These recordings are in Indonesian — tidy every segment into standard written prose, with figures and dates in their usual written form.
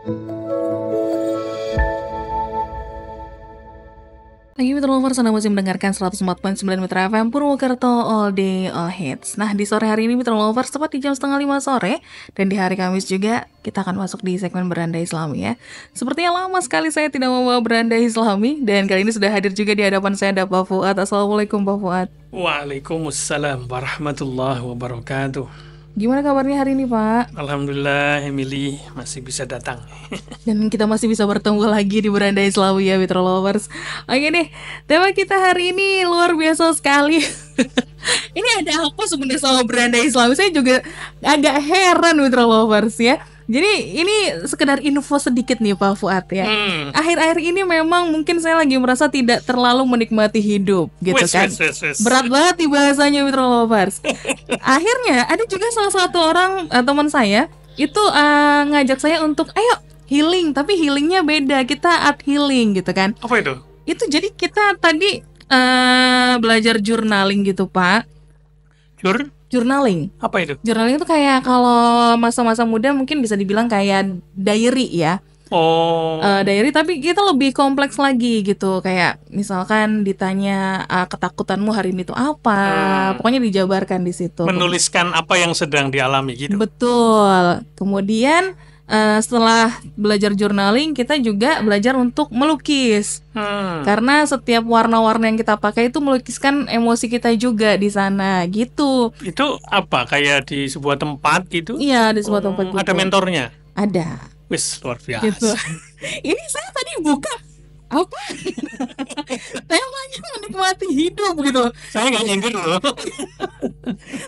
Lagi Mitra Lovers, Anda masih mendengarkan 104.9 Mitra FM Purwokerto All Day All Hits. Nah, di sore hari ini Mitra Lovers, tepat di jam 4:30 sore, dan di hari Kamis juga, kita akan masuk di segmen Beranda Islami ya. Sepertinya lama sekali saya tidak membawa Beranda Islami, dan kali ini sudah hadir juga di hadapan saya ada Pak Fuad. Assalamualaikum Pak Fuad. Waalaikumsalam warahmatullahi wabarakatuh. Gimana kabarnya hari ini Pak? Alhamdulillah Emily masih bisa datang. Dan kita masih bisa bertemu lagi di Beranda Islami ya Mitra Lovers. Oke deh, tema kita hari ini luar biasa sekali. Ini ada apa sebenarnya sama Beranda Islami? Saya juga agak heran Mitra Lovers ya. Jadi ini sekedar info sedikit nih Pak Fuad ya. Akhir-akhir ini memang mungkin saya lagi merasa tidak terlalu menikmati hidup gitu kan. Berat banget nih bahasanya Mitra Lovers. Akhirnya ada juga salah satu orang teman saya itu ngajak saya untuk ayo healing, tapi healingnya beda, kita art healing gitu kan. Apa itu? Itu jadi kita tadi belajar journaling gitu Pak. Journaling. Apa itu? Journaling itu kayak kalau masa-masa muda mungkin bisa dibilang kayak diary ya. Diary, tapi kita lebih kompleks lagi gitu. Kayak misalkan ditanya ketakutanmu hari ini tuh apa, pokoknya dijabarkan di situ. Menuliskan apa yang sedang dialami gitu. Betul. Kemudian setelah belajar journaling, kita juga belajar untuk melukis. Karena setiap warna-warna yang kita pakai itu melukiskan emosi kita juga di sana, gitu. Itu apa? Kayak di sebuah tempat gitu? Iya, di sebuah tempat gitu. Ada mentornya? Ada. Wis, luar biasa. Gitu. Ini saya tadi buka apa? Temanya menikmati hidup gitu. Saya nggak nyindir loh.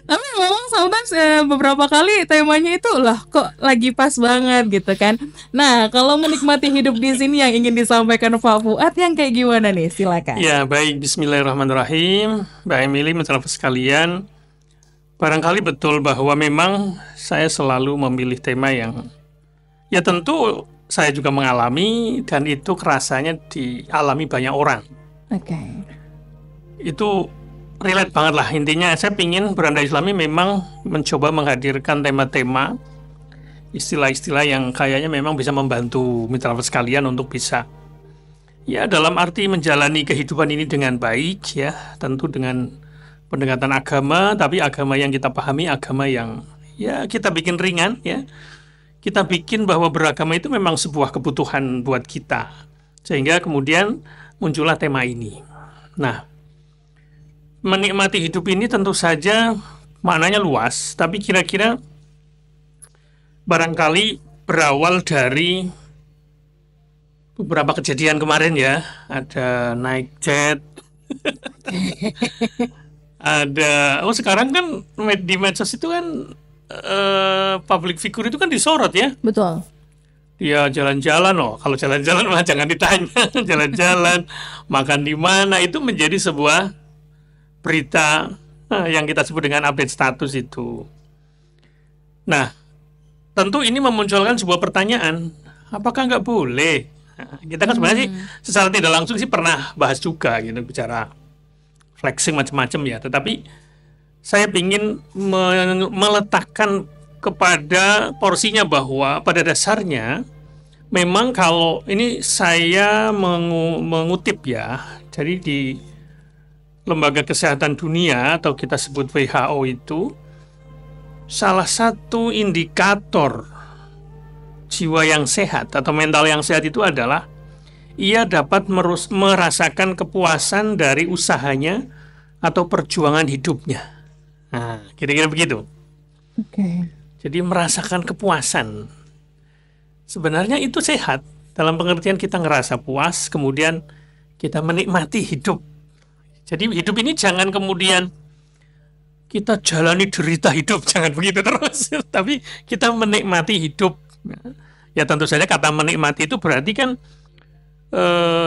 Tapi memang sometimes beberapa kali temanya itu lah kok lagi pas banget gitu kan. Nah, kalau menikmati hidup di sini yang ingin disampaikan Pak Fuad yang kayak gimana nih? Silakan. Ya, baik. Bismillahirrahmanirrahim. Mbak Emily, mensalam sekalian. Barangkali betul bahwa memang saya selalu memilih tema yang ya tentu saya juga mengalami dan itu kerasanya dialami banyak orang. Oke. Itu relate banget lah. Intinya saya pingin Beranda Islami memang mencoba menghadirkan tema-tema, istilah-istilah yang kayaknya memang bisa membantu mitra sekalian untuk bisa ya dalam arti menjalani kehidupan ini dengan baik ya, tentu dengan pendekatan agama, tapi agama yang kita pahami, agama yang ya kita bikin ringan ya. Kita bikin bahwa beragama itu memang sebuah kebutuhan buat kita. Sehingga kemudian muncullah tema ini. Nah, menikmati hidup ini tentu saja maknanya luas, tapi kira-kira barangkali berawal dari beberapa kejadian kemarin ya. Ada naik jet. Sekarang kan di medsos itu kan public figure itu kan disorot ya. Betul. Dia jalan-jalan loh. Kalau jalan-jalan mah jangan ditanya. Jalan-jalan, makan di mana, itu menjadi sebuah berita yang kita sebut dengan update status itu. Nah, tentu ini memunculkan sebuah pertanyaan. Apakah nggak boleh? Nah, kita kan sebenarnya sih secara tidak langsung sih pernah bahas juga gitu, bicara flexing macam-macam ya. Tetapi saya ingin meletakkan kepada porsinya bahwa pada dasarnya memang kalau ini saya mengutip ya, jadi di Lembaga Kesehatan Dunia atau kita sebut WHO itu salah satu indikator jiwa yang sehat atau mental yang sehat itu adalah ia dapat merasakan kepuasan dari usahanya atau perjuangan hidupnya. Nah, kira-kira begitu. Oke. Jadi merasakan kepuasan. Sebenarnya itu sehat. Dalam pengertian kita ngerasa puas, kemudian kita menikmati hidup. Jadi hidup ini jangan kemudian kita jalani derita hidup, jangan begitu terus. Tapi kita menikmati hidup. Ya tentu saja kata menikmati itu berarti kan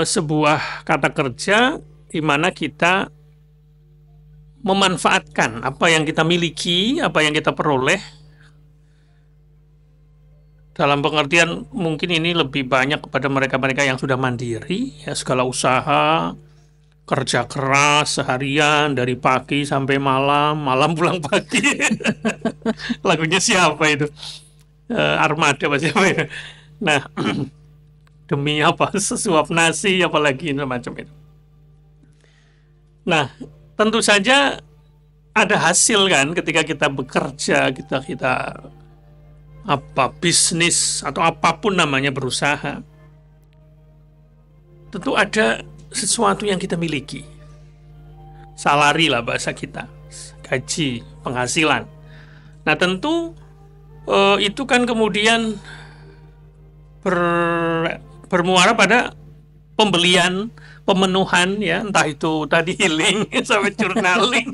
sebuah kata kerja di mana kita memanfaatkan apa yang kita miliki, apa yang kita peroleh. Dalam pengertian mungkin ini lebih banyak kepada mereka-mereka yang sudah mandiri, ya segala usaha, kerja keras seharian dari pagi sampai malam, malam pulang pagi. Lagunya siapa itu? Armada apa siapa ya? Nah, demi apa? Sesuap nasi, apalagi macam itu. Nah, tentu saja ada hasil kan ketika kita bekerja, kita bisnis atau apapun namanya berusaha. Tentu ada sesuatu yang kita miliki. Salari lah bahasa kita, gaji, penghasilan. Nah, tentu itu kan kemudian bermuara pada pembelian, pemenuhan ya, entah itu tadi healing sampai journaling,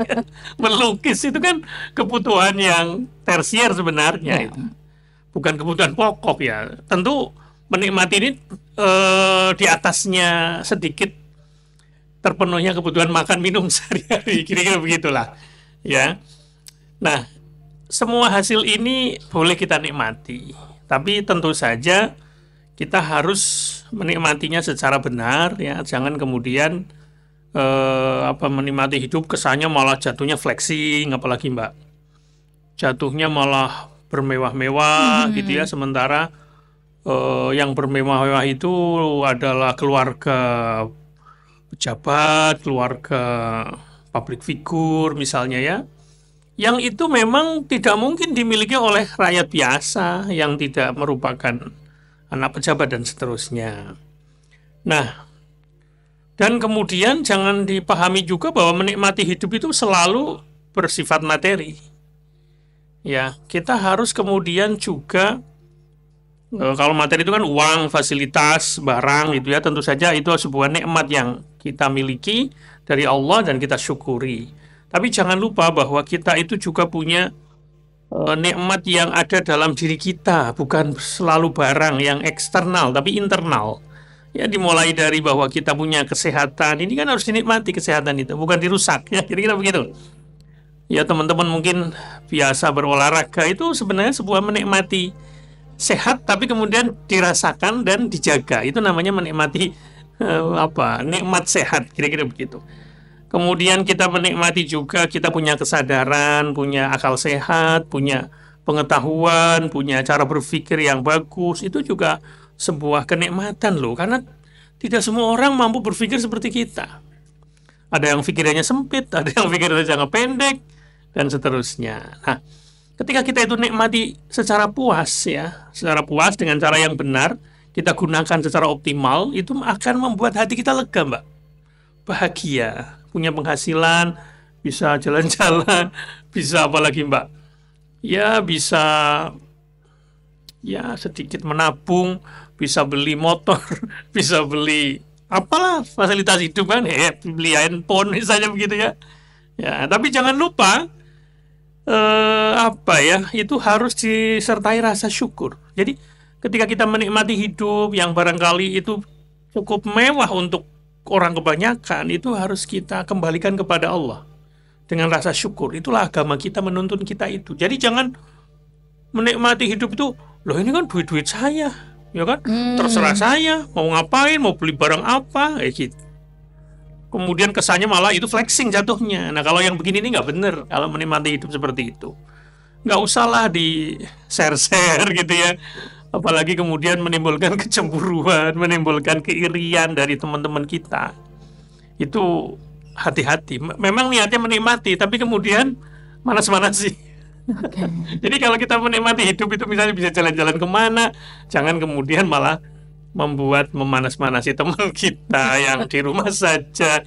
melukis, itu kan kebutuhan yang tersier sebenarnya itu. Bukan kebutuhan pokok ya. Tentu menikmati ini di atasnya sedikit terpenuhnya kebutuhan makan minum sehari-hari, kira-kira begitulah ya. Nah, semua hasil ini boleh kita nikmati, tapi tentu saja kita harus menikmatinya secara benar ya. Jangan kemudian menikmati hidup kesannya malah jatuhnya flexing, apalagi Mbak, jatuhnya malah bermewah-mewah gitu ya. Sementara yang bermewah-mewah itu adalah keluarga pejabat, keluarga public figure misalnya ya, yang itu memang tidak mungkin dimiliki oleh rakyat biasa yang tidak merupakan anak pejabat dan seterusnya. Nah, dan kemudian jangan dipahami juga bahwa menikmati hidup itu selalu bersifat materi. Ya, kita harus kemudian juga kalau materi itu kan uang, fasilitas, barang gitu ya, tentu saja itu sebuah nikmat yang kita miliki dari Allah dan kita syukuri. Tapi jangan lupa bahwa kita itu juga punya nikmat yang ada dalam diri kita, bukan selalu barang yang eksternal, tapi internal. Ya, dimulai dari bahwa kita punya kesehatan, ini kan harus dinikmati kesehatan itu, bukan dirusak ya, kira-kira begitu. Ya, teman-teman mungkin biasa berolahraga, itu sebenarnya sebuah menikmati sehat, tapi kemudian dirasakan dan dijaga. Itu namanya menikmati nikmat sehat, kira-kira begitu. Kemudian kita menikmati juga kita punya kesadaran, punya akal sehat, punya pengetahuan, punya cara berpikir yang bagus. Itu juga sebuah kenikmatan loh, karena tidak semua orang mampu berpikir seperti kita. Ada yang pikirannya sempit, ada yang pikirannya jangka pendek, dan seterusnya. Nah, ketika kita itu nikmati secara puas ya, secara puas dengan cara yang benar, kita gunakan secara optimal, itu akan membuat hati kita lega, Mbak. Bahagia, punya penghasilan, bisa jalan-jalan, bisa apalagi Mbak? Ya bisa ya sedikit menabung, bisa beli motor, bisa beli apalah fasilitas hidup kan, beli handphone misalnya begitu ya. Ya, tapi jangan lupa itu harus disertai rasa syukur. Jadi ketika kita menikmati hidup yang barangkali itu cukup mewah untuk orang kebanyakan, itu harus kita kembalikan kepada Allah dengan rasa syukur. Itulah agama kita menuntun kita itu. Jadi jangan menikmati hidup itu, loh ini kan duit-duit saya, ya kan? Terserah saya mau ngapain, mau beli barang apa, gitu. Kemudian kesannya malah itu flexing jatuhnya. Nah, kalau yang begini ini nggak bener kalau menikmati hidup seperti itu. Nggak usahlah di share-share gitu ya. Apalagi kemudian menimbulkan kecemburuan, menimbulkan keirian dari teman-teman kita. Itu hati-hati. Memang niatnya menikmati, tapi kemudian manas-manasi. Okay. Jadi kalau kita menikmati hidup itu misalnya bisa jalan-jalan kemana, jangan kemudian malah membuat memanas-manasi teman kita yang di rumah saja,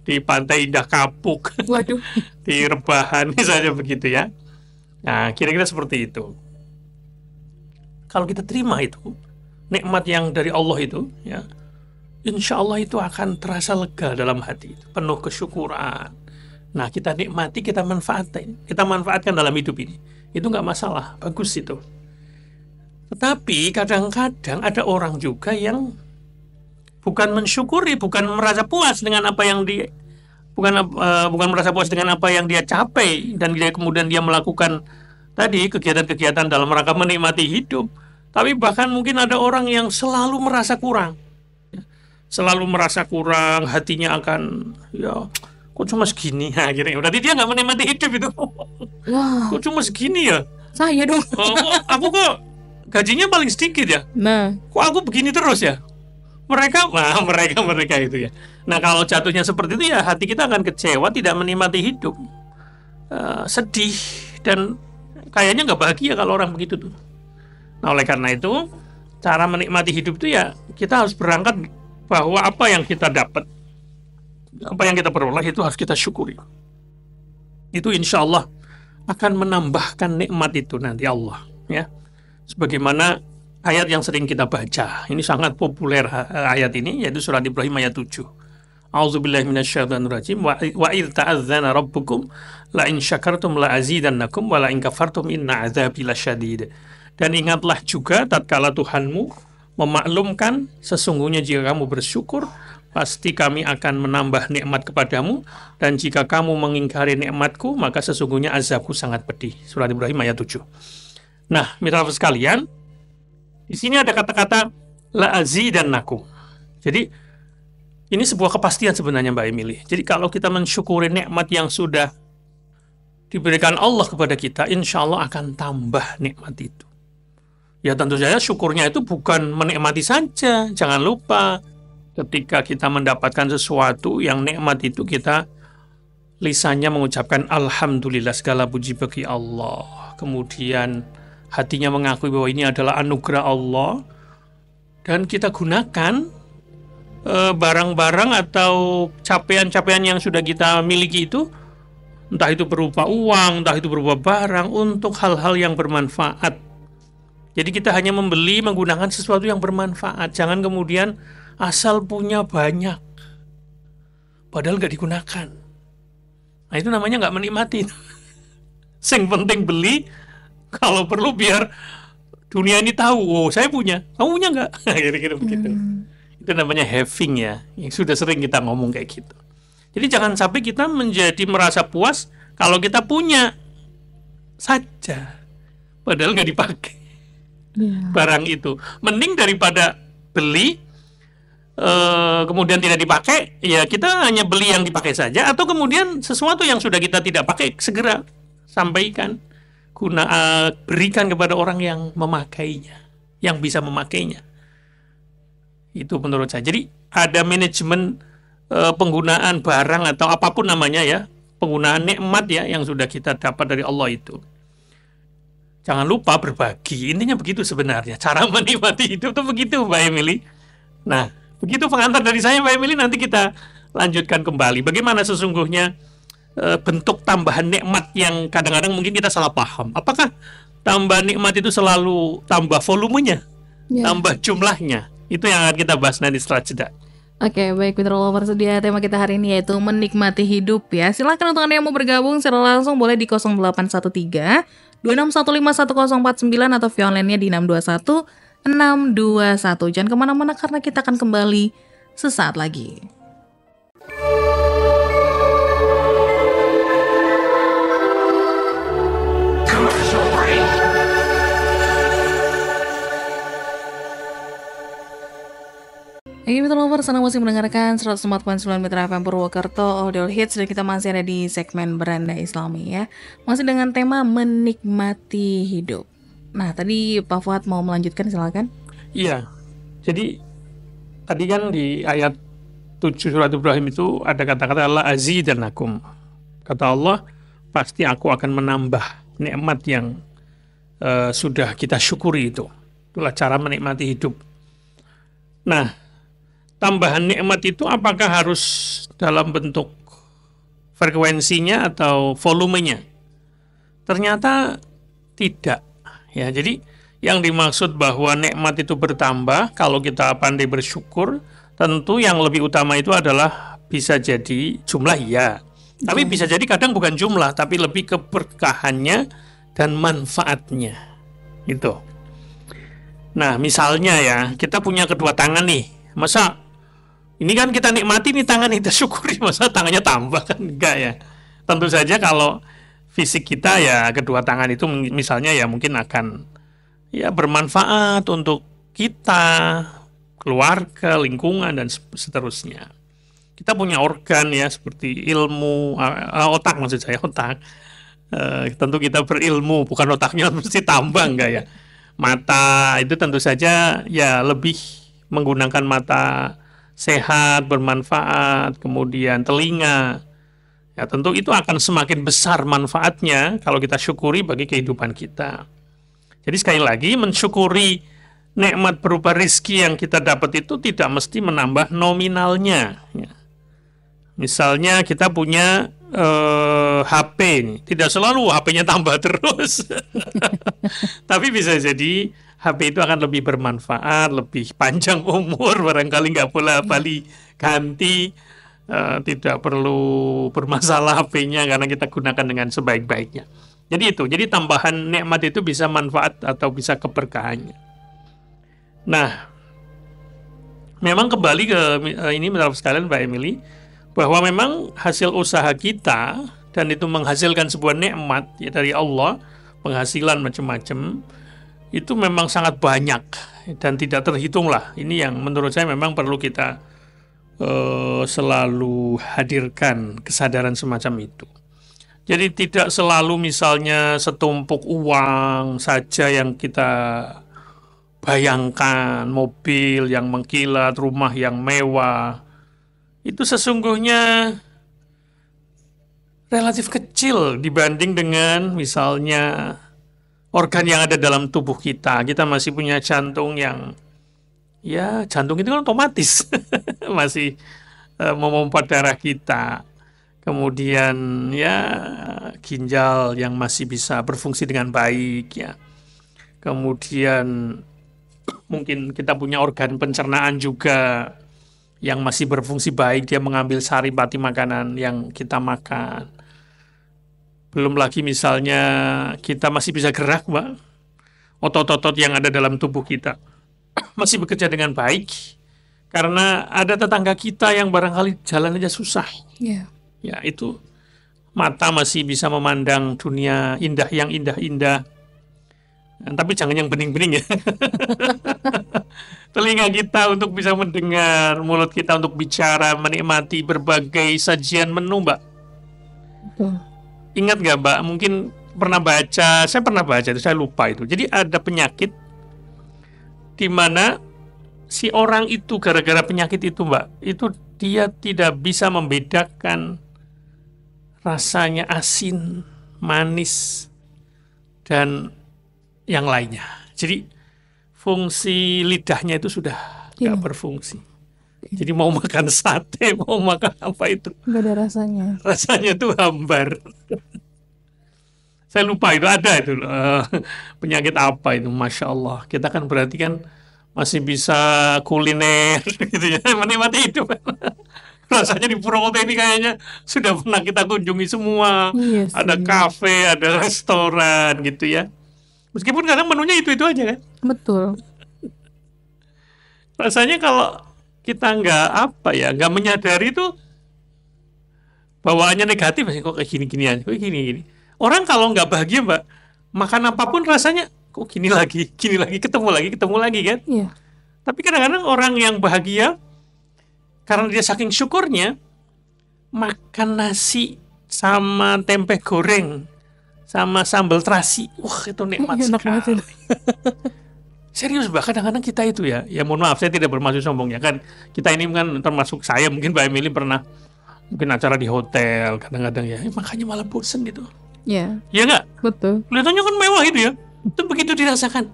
di Pantai Indah Kapuk, Waduh. di Rebahan misalnya begitu ya. Nah, kira-kira seperti itu. Kalau kita terima itu nikmat yang dari Allah itu, ya, insya Allah itu akan terasa lega dalam hati, penuh kesyukuran. Nah, kita nikmati, kita manfaatkan dalam hidup ini. Itu nggak masalah, bagus itu. Tetapi kadang-kadang ada orang juga yang bukan mensyukuri, bukan merasa puas dengan apa yang bukan merasa puas dengan apa yang dia capai, dan kemudian dia melakukan tadi kegiatan-kegiatan dalam rangka menikmati hidup. Tapi bahkan mungkin ada orang yang selalu merasa kurang, hatinya akan kok cuma segini, akhirnya berarti dia nggak menikmati hidup itu. Wah. Kok cuma segini ya? Saya dong. Aku kok gajinya paling sedikit ya. Nah, Kok aku begini terus ya? Mereka itu ya. Nah, kalau jatuhnya seperti itu ya hati kita akan kecewa, tidak menikmati hidup. Sedih dan kayaknya nggak bahagia kalau orang begitu tuh. Nah, oleh karena itu cara menikmati hidup itu ya kita harus berangkat bahwa apa yang kita dapat, apa yang kita peroleh itu harus kita syukuri. Itu insya Allah akan menambahkan nikmat itu nanti Allah ya. Sebagaimana ayat yang sering kita baca, ini sangat populer ayat ini, yaitu surat Ibrahim ayat 7. A'udzubillahi minasyaitonirrajim wa idz ta'adzana rabbukum la in syakartum la azidannakum wa la in kafartum inna adzabi lasyadid. Dan ingatlah juga tatkala Tuhanmu memaklumkan sesungguhnya jika kamu bersyukur pasti kami akan menambah nikmat kepadamu, dan jika kamu mengingkari nikmatku maka sesungguhnya azabku sangat pedih. Surat Ibrahim ayat 7. Nah, mitra sekalian, di sini ada kata-kata la azidannakum. Jadi ini sebuah kepastian sebenarnya Mbak Emily. Jadi kalau kita mensyukuri nikmat yang sudah diberikan Allah kepada kita, insya Allah akan tambah nikmat itu. Ya tentu saja syukurnya itu bukan menikmati saja. Jangan lupa ketika kita mendapatkan sesuatu yang nikmat itu kita lisannya mengucapkan Alhamdulillah, segala puji bagi Allah. Kemudian hatinya mengakui bahwa ini adalah anugerah Allah. Dan kita gunakan barang-barang atau capaian-capaian yang sudah kita miliki itu, entah itu berupa uang, entah itu berupa barang, untuk hal-hal yang bermanfaat. Jadi kita hanya membeli menggunakan sesuatu yang bermanfaat. Jangan kemudian asal punya banyak padahal nggak digunakan. Nah itu namanya nggak menikmati. Yang penting beli, kalau perlu biar dunia ini tahu, oh saya punya, kamu punya nggak? Kira-kira begitu. Itu namanya having ya, yang sudah sering kita ngomong kayak gitu. Jadi jangan sampai kita menjadi merasa puas kalau kita punya saja, padahal nggak dipakai barang itu. Mending daripada beli kemudian tidak dipakai, ya kita hanya beli yang dipakai saja, atau kemudian sesuatu yang sudah kita tidak pakai segera sampaikan, berikan kepada orang yang memakainya, yang bisa memakainya. Itu menurut saya. Jadi ada manajemen penggunaan barang atau apapun namanya ya, penggunaan nikmat ya yang sudah kita dapat dari Allah itu. Jangan lupa berbagi. Intinya begitu sebenarnya. Cara menikmati hidup itu begitu Mbak Emily. Nah, begitu pengantar dari saya Mbak Emily, nanti kita lanjutkan kembali. Bagaimana sesungguhnya bentuk tambahan nikmat yang kadang-kadang mungkin kita salah paham. Apakah tambah nikmat itu selalu tambah volumenya, tambah jumlahnya? Itu yang akan kita bahas nanti setelah jeda. Oke, baik Mitra Lovers, dia tema kita hari ini yaitu menikmati hidup ya. Silakan untuk Anda yang mau bergabung secara langsung boleh di 0813 26151049 atau via online-nya di 621 621. Jangan kemana-mana karena kita akan kembali sesaat lagi. Oke, Mitra Lovers, Anda masih mendengarkan 104.9 Mitra FM Purwokerto Audio Hits, dan kita masih ada di segmen Beranda Islami ya. Masih dengan tema menikmati hidup. Nah, tadi Pak Fuad mau melanjutkan, silakan. Iya, jadi tadi kan di ayat 7 surat Ibrahim itu ada kata-kata la azidannakum. Kata Allah, pasti aku akan menambah nikmat yang sudah kita syukuri itu. Itulah cara menikmati hidup. Nah, tambahan nikmat itu apakah harus dalam bentuk frekuensinya atau volumenya? Ternyata tidak. Ya, jadi yang dimaksud bahwa nikmat itu bertambah kalau kita pandai bersyukur, tentu yang lebih utama itu adalah bisa jadi jumlah ya. Tapi bisa jadi kadang bukan jumlah, tapi lebih keberkahannya dan manfaatnya. Gitu. Nah, misalnya ya, kita punya kedua tangan nih. Masa ini kan kita nikmati nih tangan, kita syukuri, masa tangannya tambah kan? Enggak ya. Tentu saja kalau fisik kita ya kedua tangan itu misalnya ya mungkin akan ya bermanfaat untuk kita, keluarga, lingkungan dan seterusnya. Kita punya organ ya seperti ilmu, otak maksud saya, otak. Tentu kita berilmu, bukan otaknya mesti tambah enggak ya. Mata itu tentu saja ya lebih menggunakan mata sehat, bermanfaat, kemudian telinga. Ya tentu itu akan semakin besar manfaatnya kalau kita syukuri bagi kehidupan kita. Jadi sekali lagi mensyukuri nikmat berupa rizki yang kita dapat itu tidak mesti menambah nominalnya. Ya. Misalnya kita punya HP nih, tidak selalu HP-nya tambah terus. Tapi bisa jadi HP itu akan lebih bermanfaat, lebih panjang umur, barangkali nggak boleh ganti, tidak perlu bermasalah HP-nya karena kita gunakan dengan sebaik-baiknya. Jadi tambahan nikmat itu bisa manfaat atau bisa keberkahannya. Nah, memang kembali ke ini menurut sekalian Mbak Emily, bahwa memang hasil usaha kita dan itu menghasilkan sebuah nikmat ya, dari Allah, penghasilan macam-macam itu memang sangat banyak dan tidak terhitung lah. Ini yang menurut saya memang perlu kita selalu hadirkan kesadaran semacam itu. Jadi tidak selalu misalnya setumpuk uang saja yang kita bayangkan, mobil yang mengkilat, rumah yang mewah. Itu sesungguhnya relatif kecil dibanding dengan misalnya organ yang ada dalam tubuh kita. Kita masih punya jantung yang, ya jantung itu kan otomatis masih memompa darah kita. Kemudian ya ginjal yang masih bisa berfungsi dengan baik ya. Kemudian mungkin kita punya organ pencernaan juga yang masih berfungsi baik, dia mengambil saripati makanan yang kita makan. Belum lagi misalnya kita masih bisa gerak, Mbak. Otot-otot yang ada dalam tubuh kita masih bekerja dengan baik. Karena ada tetangga kita yang barangkali jalan aja susah. Yeah. Ya, itu mata masih bisa memandang dunia indah yang indah-indah. Tapi jangan yang bening-bening ya. Telinga kita untuk bisa mendengar, mulut kita untuk bicara, menikmati berbagai sajian menu, Mbak. Ingat nggak, Mbak? Mungkin pernah baca, saya pernah baca itu, saya lupa itu. Jadi ada penyakit di mana si orang itu gara-gara penyakit itu, Mbak, itu dia tidak bisa membedakan rasanya asin, manis, dan yang lainnya. Jadi fungsi lidahnya itu sudah nggak berfungsi. Jadi mau makan sate, mau makan apa itu nggak ada rasanya. Rasanya tuh hambar. Saya lupa itu ada itu penyakit apa itu, Masya Allah. Kita kan berarti kan masih bisa kuliner gitu ya, menikmati hidup. Rasanya di Purwokerto ini kayaknya sudah pernah kita kunjungi semua. Yes, ada kafe, ada restoran gitu ya. Meskipun kadang menunya itu aja kan. Betul. Rasanya kalau kita nggak menyadari itu bawaannya negatif, kok kayak gini-gini aja, kok gini-gini. Orang kalau nggak bahagia, Mbak, makan apapun rasanya kok gini lagi, ketemu lagi kan. Iya. Tapi kadang-kadang orang yang bahagia karena dia saking syukurnya makan nasi sama tempe goreng sama sambal terasi, wah itu nikmat sekali. Serius, Mbak, kadang-kadang kita itu ya mohon maaf, saya tidak bermaksud sombong ya kan. Kita ini kan termasuk saya, mungkin Mbak Emily pernah mungkin acara di hotel, kadang-kadang ya makanya malah bosen gitu. Iya. Iya nggak? Betul. Kelihatannya kan mewah itu ya. Itu begitu dirasakan,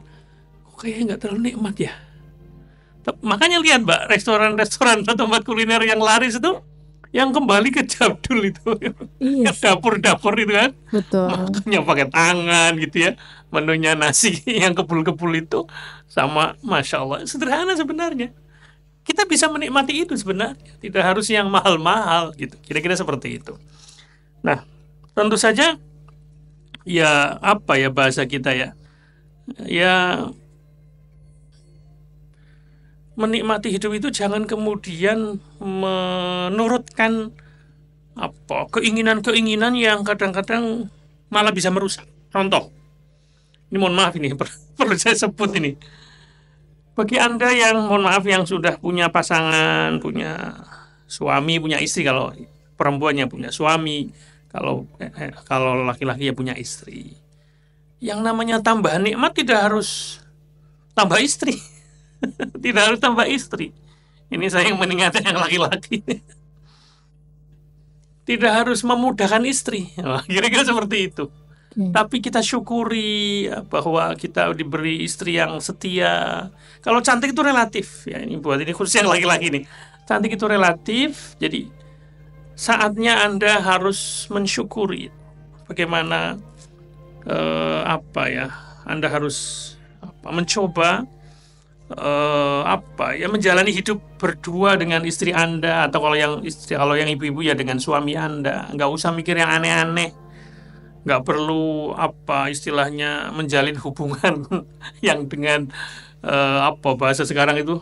kok kayaknya nggak terlalu nikmat ya. Makanya lihat, Mbak, restoran-restoran atau tempat kuliner yang laris itu yang kembali ke jadul itu. Iya. Dapur-dapur itu kan. Betul. Makannya pakai tangan gitu ya. Menunya nasi yang kebul-kebul itu sama, Masya Allah, sederhana sebenarnya. Kita bisa menikmati itu sebenarnya. Tidak harus yang mahal-mahal gitu. Kira-kira seperti itu. Nah, tentu saja ya apa ya bahasa kita ya. Ya menikmati hidup itu jangan kemudian menurutkan apa keinginan-keinginan yang kadang-kadang malah bisa merusak. Contoh, ini mohon maaf ini perlu saya sebut ini. Bagi Anda yang mohon maaf yang sudah punya pasangan, punya suami, punya istri, kalau perempuannya punya suami, kalau laki-laki ya punya istri. Yang namanya tambahan nikmat tidak harus tambah istri. Tidak harus tambah istri. Ini saya yang mengingatkan yang laki-laki. Tidak harus memudahkan istri. Kira-kira seperti itu. Tapi kita syukuri bahwa kita diberi istri yang setia. Kalau cantik itu relatif ya, ini buat ini khusus yang laki-laki nih. Cantik itu relatif. Jadi saatnya Anda harus mensyukuri bagaimana Anda harus mencoba menjalani hidup berdua dengan istri Anda, atau kalau yang ibu-ibu ya dengan suami Anda. Nggak usah mikir yang aneh-aneh. Nggak perlu istilahnya menjalin hubungan yang dengan bahasa sekarang itu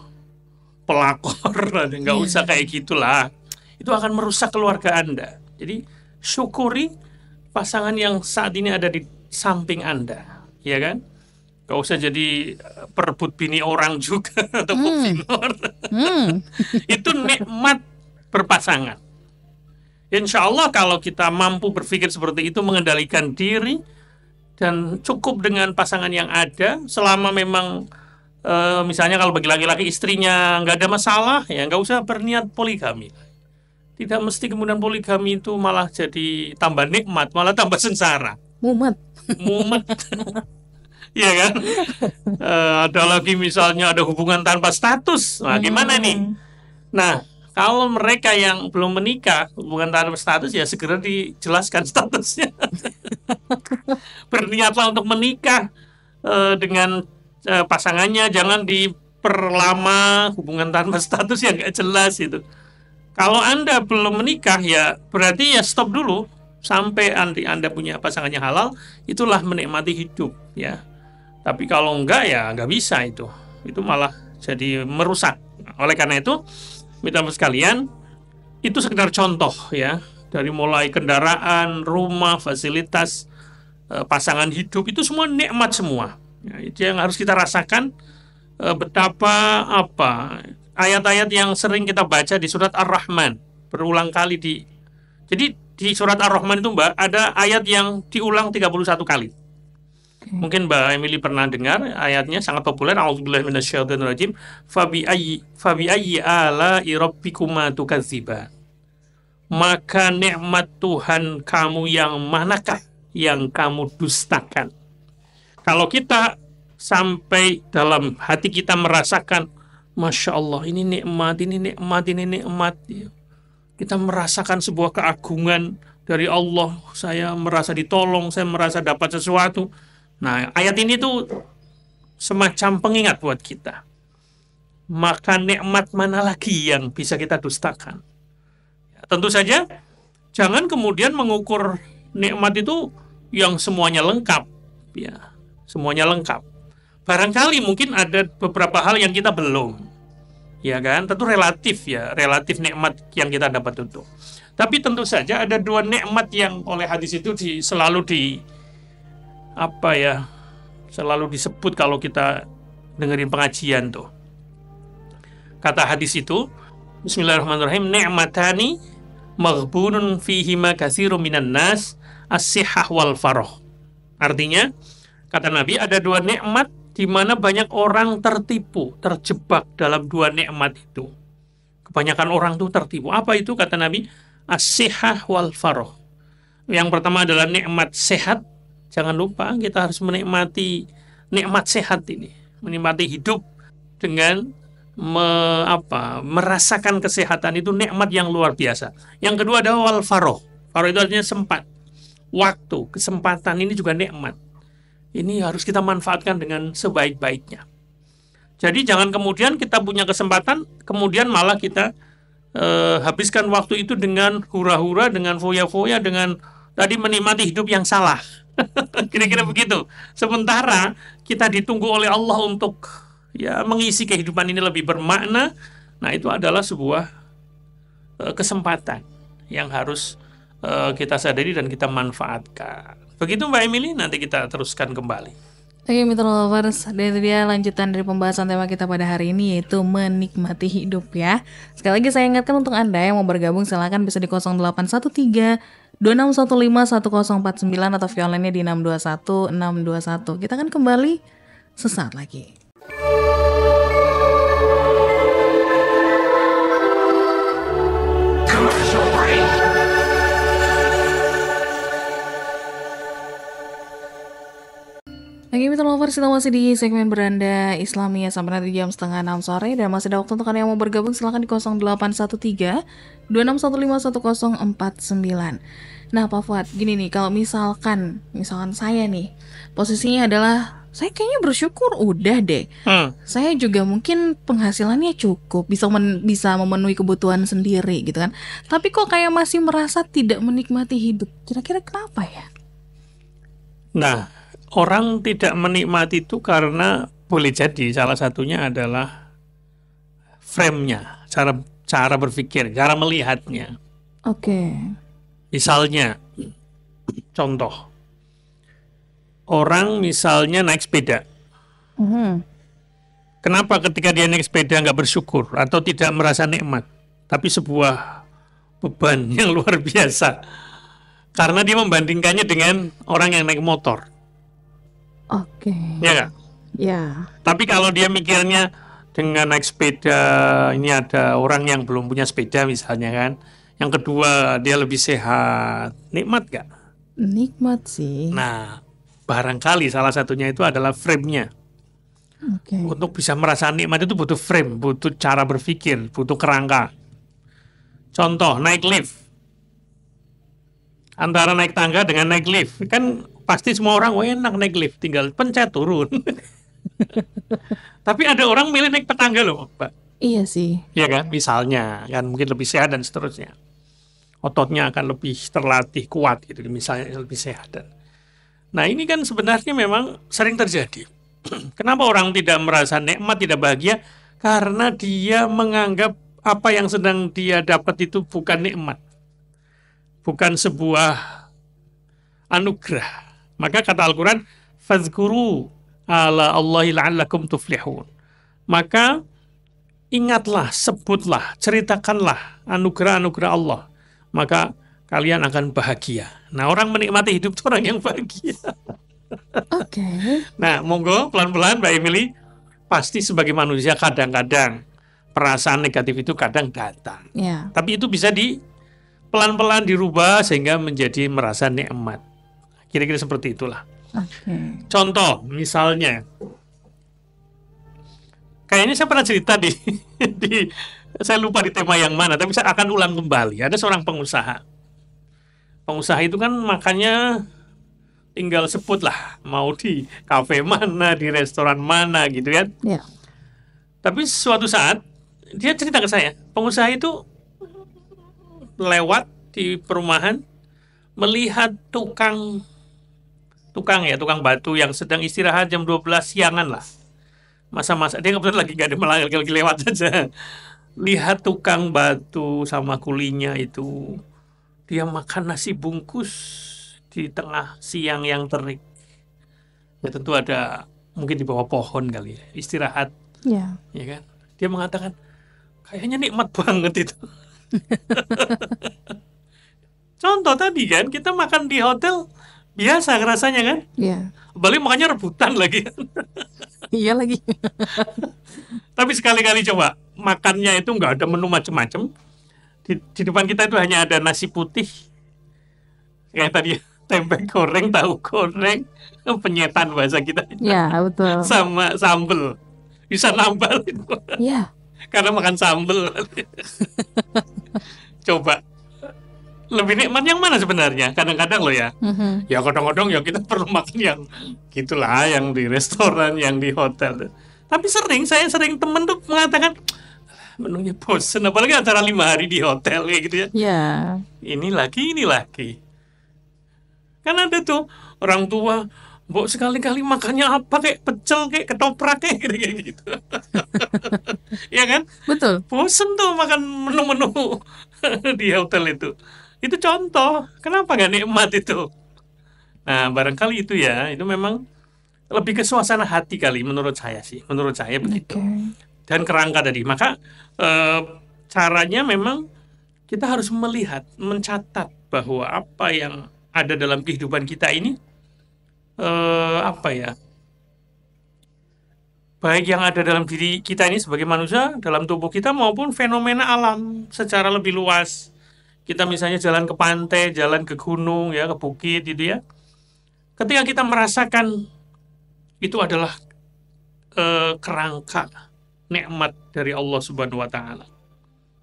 pelakor. Nggak usah kayak gitulah. Itu akan merusak keluarga Anda. Jadi syukuri pasangan yang saat ini ada di samping Anda, ya kan? Nggak usah jadi perebut bini orang juga atau kopinor. Itu nikmat berpasangan. Insya Allah kalau kita mampu berpikir seperti itu, mengendalikan diri dan cukup dengan pasangan yang ada, selama memang misalnya kalau bagi laki-laki istrinya nggak ada masalah, ya nggak usah berniat poligami. Tidak mesti kemudian poligami itu malah jadi tambah nikmat, malah tambah sengsara. Mumet. Iya kan? Ada lagi misalnya ada hubungan tanpa status. Nah, gimana nih? Nah, kalau mereka yang belum menikah, hubungan tanpa status, ya segera dijelaskan statusnya. Berniatlah untuk menikah dengan pasangannya, jangan diperlama hubungan tanpa status yang nggak jelas itu. Kalau Anda belum menikah, ya berarti ya stop dulu sampai Anda punya pasangan yang halal. Itulah menikmati hidup, ya. Tapi kalau enggak, ya nggak bisa itu malah jadi merusak. Oleh karena itu, teman-teman sekalian, itu sekedar contoh ya, dari mulai kendaraan, rumah, fasilitas, pasangan hidup, itu semua nikmat semua. Ya, itu yang harus kita rasakan. Betapa ayat-ayat yang sering kita baca di surat Ar-Rahman berulang kali jadi di surat Ar-Rahman itu Mbak ada ayat yang diulang 31 kali. Mungkin Mbak Emily pernah dengar ayatnya, sangat populer. A'udzubillahi minasyaitonirrajim. Fabi ayyi ala'i rabbikuma tukadziban. Maka nikmat Tuhan kamu yang manakah yang kamu dustakan? Kalau kita sampai dalam hati kita merasakan, Masya Allah, ini nikmat, kita merasakan sebuah keagungan dari Allah. Saya merasa ditolong, saya merasa dapat sesuatu. Nah, ayat ini tuh semacam pengingat buat kita. Maka nikmat mana lagi yang bisa kita dustakan? Ya, tentu saja, jangan kemudian mengukur nikmat itu yang semuanya lengkap. Ya, semuanya lengkap. Barangkali mungkin ada beberapa hal yang kita belum. Ya kan? Tentu relatif ya, relatif nikmat yang kita dapat itu. Tapi tentu saja ada dua nikmat yang oleh hadis itu selalu disebut kalau kita dengerin pengajian tuh. Kata hadis itu, Bismillahirrahmanirrahim, ni'matani maghbunun fihima katsirun minan nas, as-sihhah wal farah. Artinya, kata Nabi, ada dua nikmat di mana banyak orang tertipu, terjebak dalam dua nikmat itu. Kebanyakan orang tuh tertipu. Apa itu kata Nabi? As-sihhah wal farah. Yang pertama adalah nikmat sehat. Jangan lupa kita harus menikmati nikmat sehat ini, menikmati hidup dengan merasakan kesehatan, itu nikmat yang luar biasa. Yang kedua adalah wal farah. Farah itu artinya sempat, waktu, kesempatan, ini juga nikmat. Ini harus kita manfaatkan dengan sebaik-baiknya. Jadi jangan kemudian kita punya kesempatan, kemudian malah kita habiskan waktu itu dengan hura-hura, dengan foya-foya, dengan tadi menikmati hidup yang salah. Kira-kira begitu. Sementara kita ditunggu oleh Allah untuk mengisi kehidupan ini lebih bermakna. Nah, itu adalah sebuah kesempatan yang harus kita sadari dan kita manfaatkan. Begitu Mbak Emily, nanti kita teruskan kembali. Oke, Mitra Lovers, itu dia lanjutan dari pembahasan tema kita pada hari ini, yaitu menikmati hidup ya. Sekali lagi saya ingatkan untuk Anda yang mau bergabung, silakan bisa di 0813 2615 1049 atau via online-nya di 621 621. Kita akan kembali sesaat lagi. Lovers, kita masih di segmen Beranda Islamia sampai nanti jam setengah 6 sore. Dan masih ada waktu untuk kalian yang mau bergabung, silahkan di 0813 2615 1049. Nah Pak Fuad, gini nih, kalau misalkan saya nih, posisinya adalah saya kayaknya bersyukur udah deh. Saya juga mungkin penghasilannya cukup, bisa memenuhi kebutuhan sendiri gitu kan. Tapi kok kayak masih merasa tidak menikmati hidup. Kira-kira kenapa ya? Nah, orang tidak menikmati itu karena boleh jadi salah satunya adalah frame-nya, cara berpikir, cara melihatnya. Oke. Misalnya, contoh, orang misalnya naik sepeda. Kenapa ketika dia naik sepeda nggak bersyukur atau tidak merasa nikmat, tapi sebuah beban yang luar biasa? Karena dia membandingkannya dengan orang yang naik motor. Oke. Ya nggak? Ya. Tapi kalau dia mikirnya dengan naik sepeda, ini ada orang yang belum punya sepeda misalnya kan. Yang kedua, dia lebih sehat. Nikmat nggak? Nikmat sih. Nah, barangkali salah satunya itu adalah frame-nya. Oke. Untuk bisa merasa nikmat itu butuh frame, butuh cara berpikir, butuh kerangka. Contoh, naik lift. Antara naik tangga dengan naik lift, kan pasti semua orang enak naik lift, tinggal pencet turun. Tapi ada orang milih naik petangga loh, Pak. Iya sih. Ya kan, misalnya kan mungkin lebih sehat dan seterusnya. Ototnya akan lebih terlatih kuat gitu, misalnya lebih sehat. Nah ini kan sebenarnya memang sering terjadi. Kenapa orang tidak merasa nikmat, tidak bahagia? Karena dia menganggap apa yang sedang dia dapat itu bukan nikmat, bukan sebuah anugerah. Maka kata Al-Quran, fazkuru ala Allahi la'allakum tuflihun. Maka ingatlah, sebutlah, ceritakanlah anugerah-anugerah Allah. Maka kalian akan bahagia. Nah, orang menikmati hidup itu orang yang bahagia. Oke. Nah, monggo pelan-pelan Mbak Emily. Pasti sebagai manusia kadang-kadang perasaan negatif itu kadang datang. Ya. Tapi itu bisa pelan-pelan dirubah sehingga menjadi merasa nikmat. Kira-kira seperti itulah. Oke. Contoh, misalnya, kayaknya saya pernah cerita saya lupa di tema yang mana, tapi saya akan ulang kembali. Ada seorang pengusaha. Pengusaha itu kan makannya tinggal sebut lah, mau di kafe mana, di restoran mana gitu kan. Ya. Tapi suatu saat dia cerita ke saya, pengusaha itu lewat di perumahan melihat tukang batu yang sedang istirahat jam 12 siangan lah. Masa-masa dia kebetulan lagi lewat saja. Lihat tukang batu sama kulinya itu, dia makan nasi bungkus di tengah siang yang terik. Ya tentu ada mungkin di bawah pohon kali ya, istirahat. Ya. Ya kan? Dia mengatakan kayaknya nikmat banget itu. Contoh tadi kan, kita makan di hotel biasa rasanya kan? Iya. Balik makanya rebutan lagi. Iya lagi. Tapi sekali-kali coba makannya itu nggak ada menu macam-macam. Di depan kita itu hanya ada nasi putih, kayak tadi tempe goreng, tahu goreng, penyetan bahasa kita. Ya betul. Sama sambel, bisa nambah itu. Ya. Karena makan sambel. Coba lebih nikmat yang mana sebenarnya? Kadang-kadang loh ya. Ya kadang-kadang ya kita perlu makan yang gitulah, yang di restoran, yang di hotel. Tapi saya sering temen tuh mengatakan menunya bosen, apalagi acara 5 hari di hotel kayak gitu ya. Ya. Ini lagi. Kan ada tuh orang tua, Mbok sekali-kali makannya apa, kayak pecel, kayak ketoprak kayak gitu. Ya kan? Betul. Bosen tuh makan menu-menu di hotel itu. Itu contoh, kenapa nggak nikmat itu? Nah, barangkali itu ya, itu memang lebih ke suasana hati kali menurut saya begitu. Dan kerangka tadi. Maka caranya memang kita harus melihat, mencatat bahwa apa yang ada dalam kehidupan kita ini, baik yang ada dalam diri kita ini sebagai manusia, dalam tubuh kita maupun fenomena alam secara lebih luas. Kita misalnya jalan ke pantai, jalan ke gunung, ya ke bukit gitu ya. Ketika kita merasakan itu adalah kerangka nikmat dari Allah Subhanahu wa Ta'ala.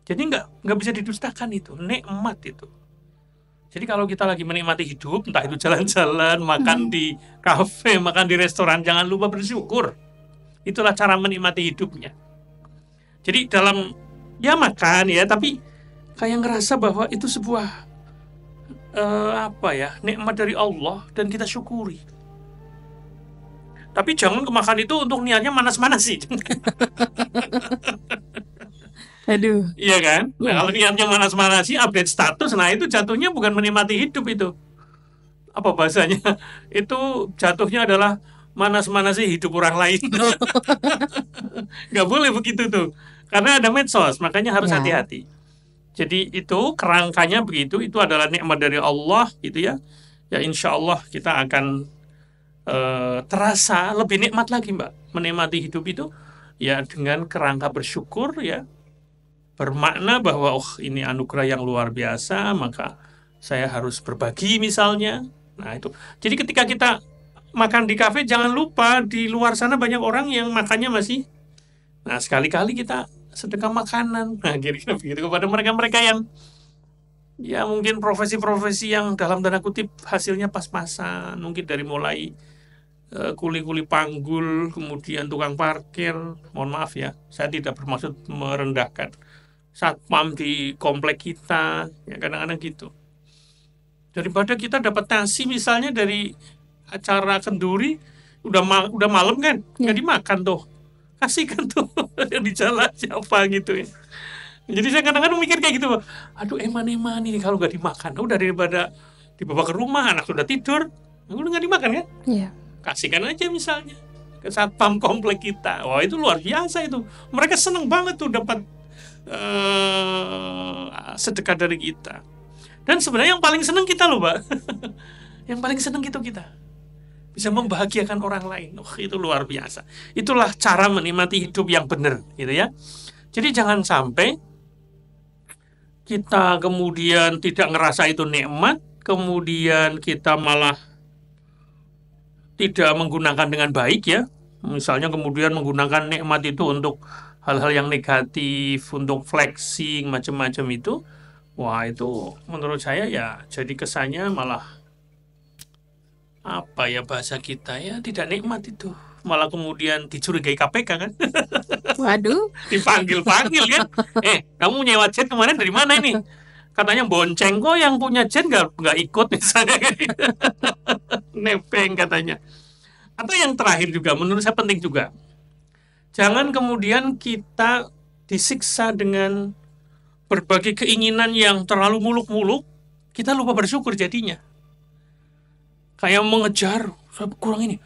Jadi nggak bisa didustakan, itu nikmat itu. Jadi kalau kita lagi menikmati hidup, entah itu jalan-jalan, makan di kafe, makan di restoran, jangan lupa bersyukur. Itulah cara menikmati hidupnya. Jadi dalam ya makan ya, tapi kayak ngerasa bahwa itu sebuah nikmat dari Allah dan kita syukuri. Tapi jangan kemakan itu untuk niatnya manas-manasi. Aduh. Iya kan? Nah, Iya. kalau niatnya manas-manasi, update status, nah itu jatuhnya bukan menikmati hidup itu. Apa bahasanya? Itu jatuhnya adalah manas-manasi hidup orang lain. Nggak boleh begitu tuh. Karena ada medsos, makanya harus Ya. hati-hati. Jadi itu kerangkanya begitu, itu adalah nikmat dari Allah gitu ya. Ya insya Allah kita akan terasa lebih nikmat lagi, Mbak. Menikmati hidup itu ya dengan kerangka bersyukur ya. Bermakna bahwa ini anugerah yang luar biasa, maka saya harus berbagi misalnya. Nah itu. Jadi ketika kita makan di kafe, jangan lupa di luar sana banyak orang yang makannya masih. Nah sekali-kali kita sedekah makanan. Nah kira-kira begitu kepada mereka-mereka yang ya mungkin profesi-profesi yang dalam tanda kutip hasilnya pas-pasan. Mungkin dari mulai kuli-kuli panggul, kemudian tukang parkir. Mohon maaf ya, saya tidak bermaksud merendahkan. Satpam di komplek kita, ya kadang-kadang gitu. Daripada kita dapat nasi misalnya dari acara kenduri, udah malam kan, nggak dimakan tuh, kasihkan tuh yang di jalan siapa gitu ya. Jadi saya kadang-kadang mikir kayak gitu, aduh eman ini kalau nggak dimakan, udah daripada dibawa ke rumah, anak sudah tidur, udah nggak dimakan kan? Iya. Kasihkan aja misalnya ke satpam komplek kita. Wah itu luar biasa itu, mereka seneng banget tuh dapat sedekah dari kita. Dan sebenarnya yang paling senang kita loh, Mbak. Yang paling senang itu kita bisa membahagiakan orang lain. Itu luar biasa. Itulah cara menikmati hidup yang benar, gitu ya. Jadi jangan sampai kita kemudian tidak ngerasa itu nikmat, kemudian kita malah tidak menggunakan dengan baik ya. Misalnya kemudian menggunakan nikmat itu untuk hal-hal yang negatif, untuk flexing, macam-macam itu. Wah itu menurut saya ya jadi kesannya malah apa ya bahasa kita ya tidak nikmat itu. Malah kemudian dicurigai KPK kan. Waduh. Dipanggil-panggil kan. Kamu nyewa jet kemarin dari mana ini? Katanya bonceng, kok yang punya jet nggak ikut misalnya. Nebeng katanya. Atau yang terakhir juga menurut saya penting juga. Jangan kemudian kita disiksa dengan berbagai keinginan yang terlalu muluk-muluk, kita lupa bersyukur jadinya. Kayak mengejar, kurang ini.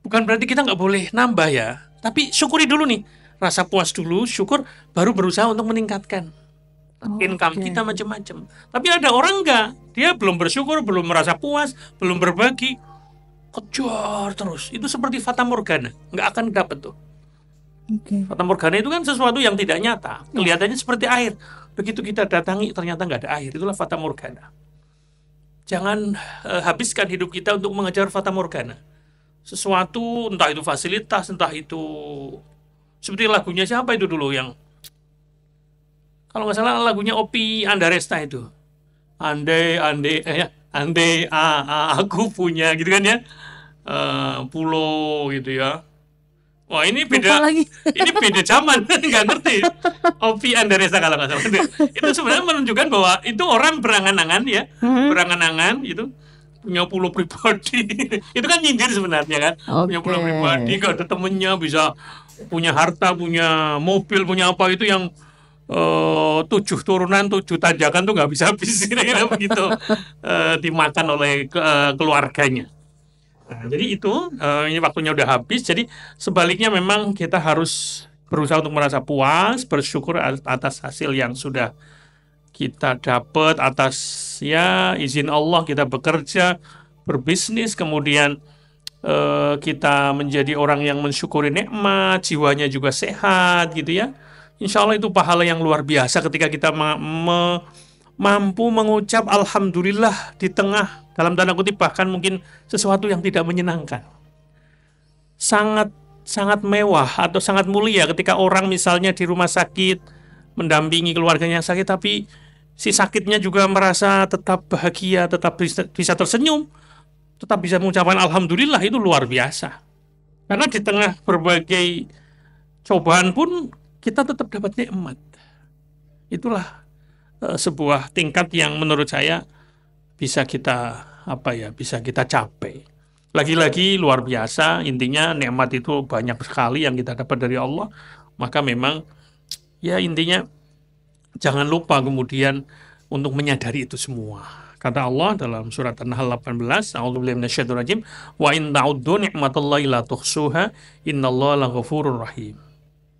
Bukan berarti kita nggak boleh nambah ya, tapi syukuri dulu nih. Rasa puas dulu, syukur, baru berusaha untuk meningkatkan income kita macam-macam. Tapi ada orang enggak, dia belum bersyukur, belum merasa puas, belum berbagi, kejar terus. Itu seperti fata morgana, nggak akan dapat tuh. Fata morgana itu kan sesuatu yang tidak nyata, kelihatannya seperti air. Begitu kita datangi ternyata nggak ada air, itulah fata morgana. Jangan habiskan hidup kita untuk mengejar fata morgana. Sesuatu, entah itu fasilitas, entah itu seperti lagunya siapa itu dulu yang kalau nggak salah lagunya Opi Andaresta itu. Andai aku punya gitu kan ya. Pulau gitu ya. Wah ini beda lagi. Ini beda zaman, nggak ngerti. Opi Andaresta kalau nggak salah. Itu sebenarnya menunjukkan bahwa itu orang berangan-angan ya, berangan-angan itu punya pulau pribadi. Itu kan nyindir sebenarnya kan, punya pulau pribadi, gak ada temennya, bisa punya harta, punya mobil, punya apa itu yang 7 turunan, 7 tanjakan tuh nggak bisa habis, kira-kira begitu, dimakan oleh keluarganya. Nah, jadi itu ini waktunya udah habis. Jadi sebaliknya memang kita harus berusaha untuk merasa puas, bersyukur atas hasil yang sudah kita dapat, atas ya izin Allah kita bekerja, berbisnis, kemudian kita menjadi orang yang mensyukuri nikmat, jiwanya juga sehat gitu ya. Insya Allah itu pahala yang luar biasa ketika kita mampu mengucap alhamdulillah di tengah, dalam tanda kutip, bahkan mungkin sesuatu yang tidak menyenangkan. Sangat sangat mewah atau sangat mulia ketika orang misalnya di rumah sakit mendampingi keluarganya yang sakit, tapi si sakitnya juga merasa tetap bahagia, tetap bisa tersenyum, tetap bisa mengucapkan alhamdulillah. Itu luar biasa. Karena di tengah berbagai cobaan pun kita tetap dapat nikmat. Itulah sebuah tingkat yang menurut saya bisa kita bisa kita capai. Lagi-lagi luar biasa, intinya nikmat itu banyak sekali yang kita dapat dari Allah. Maka memang ya intinya jangan lupa kemudian untuk menyadari itu semua. Kata Allah dalam surat An-Nahl 18, A'udzubillahi minasyaitonir rajim, wa in ta'uddu ni'matallahi la tuhsuha, innallaha laghafurur rahim.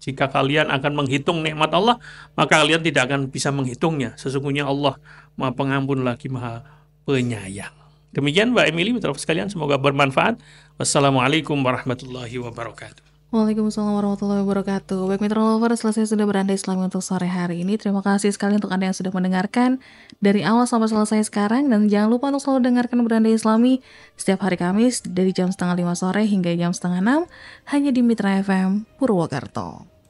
Jika kalian akan menghitung nikmat Allah, maka kalian tidak akan bisa menghitungnya. Sesungguhnya Allah Maha Pengampun lagi Maha Penyayang. Demikian Mbak Emily, mitra sekalian, semoga bermanfaat. Wassalamualaikum warahmatullahi wabarakatuh. Waalaikumsalam warahmatullahi wabarakatuh. Baik mitra lovers, selesai sudah berandai Islami untuk sore hari ini. Terima kasih sekali untuk Anda yang sudah mendengarkan dari awal sampai selesai sekarang. Dan jangan lupa untuk selalu dengarkan Berandai Islami setiap hari Kamis dari jam 4:30 sore hingga jam 5:30 hanya di Mitra FM Purwokerto.